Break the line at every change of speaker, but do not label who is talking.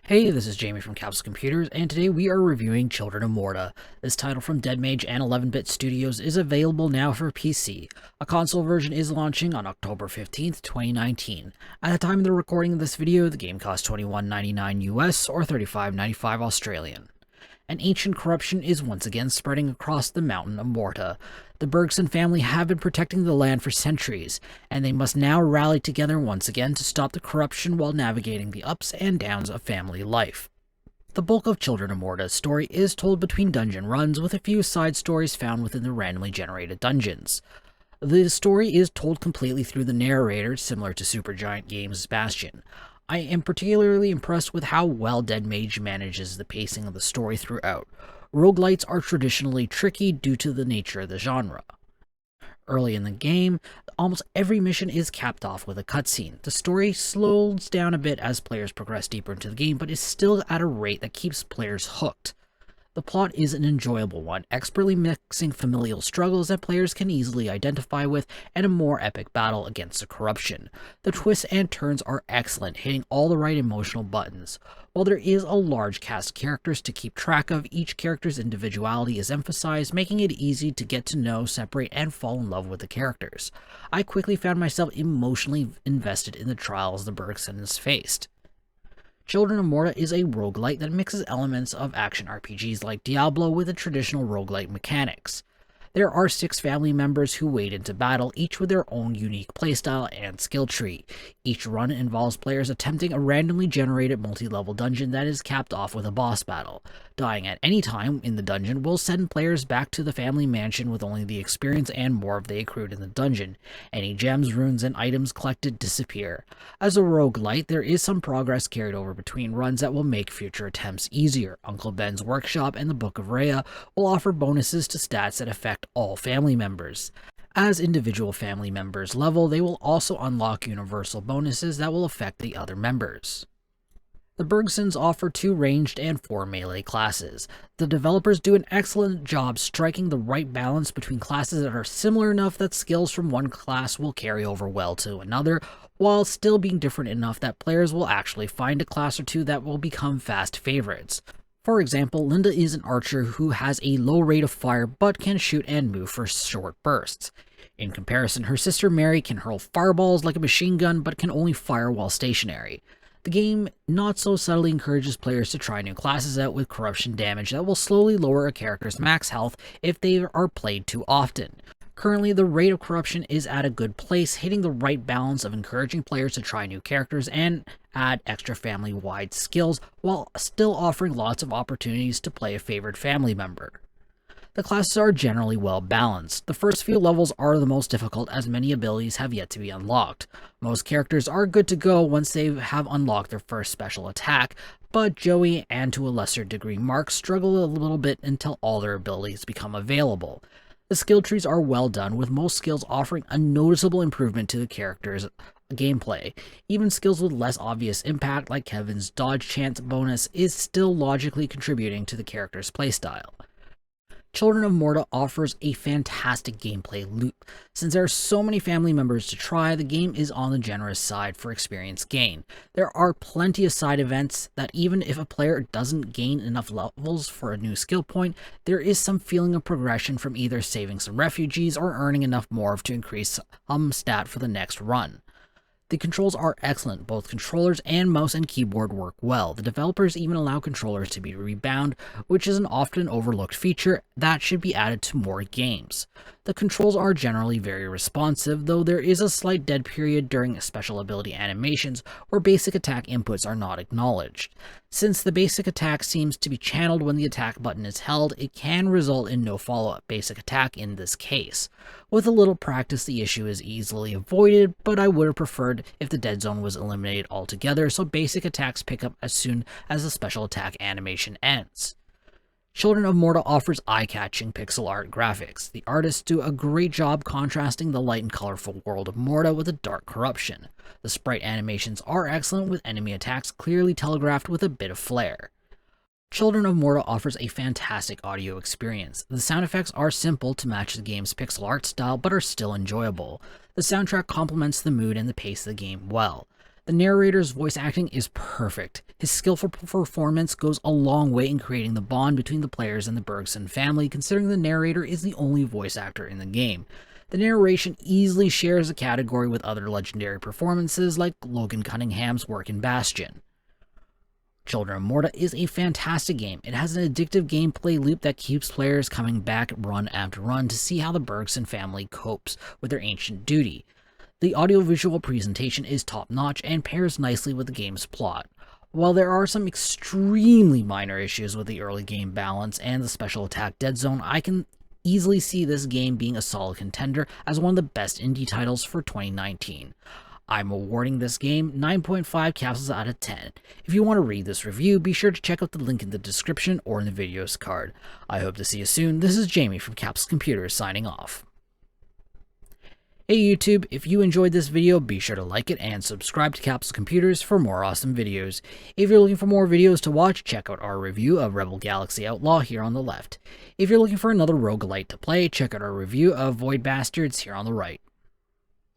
Hey, this is Jamie from Capsule Computers, and today we are reviewing Children of Morta. This title from Dead Mage and 11-Bit Studios is available now for PC. A console version is launching on October 15th, 2019. At the time of the recording of this video, the game cost $21.99 US or $35.95 Australian. An ancient corruption is once again spreading across the mountain of Morta. The Bergson family have been protecting the land for centuries, and they must now rally together once again to stop the corruption while navigating the ups and downs of family life. The bulk of Children of Morta's story is told between dungeon runs, with a few side stories found within the randomly generated dungeons. The story is told completely through the narrator, similar to Supergiant Games' Bastion. I am particularly impressed with how well Dead Mage manages the pacing of the story throughout. Roguelites are traditionally tricky due to the nature of the genre. Early in the game, almost every mission is capped off with a cutscene. The story slows down a bit as players progress deeper into the game, but is still at a rate that keeps players hooked. The plot is an enjoyable one, expertly mixing familial struggles that players can easily identify with and a more epic battle against the corruption. The twists and turns are excellent, hitting all the right emotional buttons. While there is a large cast of characters to keep track of, each character's individuality is emphasized, making it easy to get to know, separate, and fall in love with the characters. I quickly found myself emotionally invested in the trials the Bergsons faced. Children of Morta is a roguelite that mixes elements of action RPGs like Diablo with the traditional roguelite mechanics. There are 6 family members who wade into battle, each with their own unique playstyle and skill tree. Each run involves players attempting a randomly generated multi-level dungeon that is capped off with a boss battle. Dying at any time in the dungeon will send players back to the family mansion with only the experience and more they accrued in the dungeon. Any gems, runes, and items collected disappear. As a roguelite, there is some progress carried over between runs that will make future attempts easier. Uncle Ben's Workshop and the Book of Rhea will offer bonuses to stats that affect all family members. As individual family members level, they will also unlock universal bonuses that will affect the other members. The Bergsons offer 2 ranged and 4 melee classes. The developers do an excellent job striking the right balance between classes that are similar enough that skills from one class will carry over well to another, while still being different enough that players will actually find a class or two that will become fast favorites. For example, Linda is an archer who has a low rate of fire but can shoot and move for short bursts. In comparison, her sister Mary can hurl fireballs like a machine gun but can only fire while stationary. The game not so subtly encourages players to try new classes out with corruption damage that will slowly lower a character's max health if they are played too often. Currently, the rate of corruption is at a good place, hitting the right balance of encouraging players to try new characters and add extra family-wide skills, while still offering lots of opportunities to play a favorite family member. The classes are generally well balanced. The first few levels are the most difficult as many abilities have yet to be unlocked. Most characters are good to go once they have unlocked their first special attack, but Joey and to a lesser degree Mark struggle a little bit until all their abilities become available. The skill trees are well done, with most skills offering a noticeable improvement to the character's gameplay. Even skills with less obvious impact, like Kevin's dodge chance bonus, is still logically contributing to the character's playstyle. Children of Morta offers a fantastic gameplay loop. Since there are so many family members to try, the game is on the generous side for experience gain. There are plenty of side events that even if a player doesn't gain enough levels for a new skill point, there is some feeling of progression from either saving some refugees or earning enough morph to increase some stat for the next run. The controls are excellent. Both controllers and mouse and keyboard work well. The developers even allow controllers to be rebound, which is an often overlooked feature that should be added to more games. The controls are generally very responsive, though there is a slight dead period during special ability animations where basic attack inputs are not acknowledged. Since the basic attack seems to be channeled when the attack button is held, it can result in no follow-up basic attack in this case. With a little practice, the issue is easily avoided, but I would have preferred if the dead zone was eliminated altogether so basic attacks pick up as soon as the special attack animation ends. Children of Morta offers eye-catching pixel art graphics. The artists do a great job contrasting the light and colorful world of Morta with the dark corruption. The sprite animations are excellent, with enemy attacks clearly telegraphed with a bit of flair. Children of Morta offers a fantastic audio experience. The sound effects are simple to match the game's pixel art style, but are still enjoyable. The soundtrack complements the mood and the pace of the game well. The narrator's voice acting is perfect. His skillful performance goes a long way in creating the bond between the players and the Bergson family, considering the narrator is the only voice actor in the game. The narration easily shares a category with other legendary performances like Logan Cunningham's work in Bastion. Children of Morta is a fantastic game. It has an addictive gameplay loop that keeps players coming back run after run to see how the Bergson family copes with their ancient duty. The audiovisual presentation is top-notch and pairs nicely with the game's plot. While there are some extremely minor issues with the early game balance and the special attack dead zone, I can easily see this game being a solid contender as one of the best indie titles for 2019. I'm awarding this game 9.5 capsules out of 10. If you want to read this review, be sure to check out the link in the description or in the video's card. I hope to see you soon. This is Jamie from Capsule Computers signing off. Hey YouTube, if you enjoyed this video, be sure to like it and subscribe to Capsule Computers for more awesome videos. If you're looking for more videos to watch, check out our review of Rebel Galaxy Outlaw here on the left. If you're looking for another rogue-lite to play, check out our review of Void Bastards here on the right.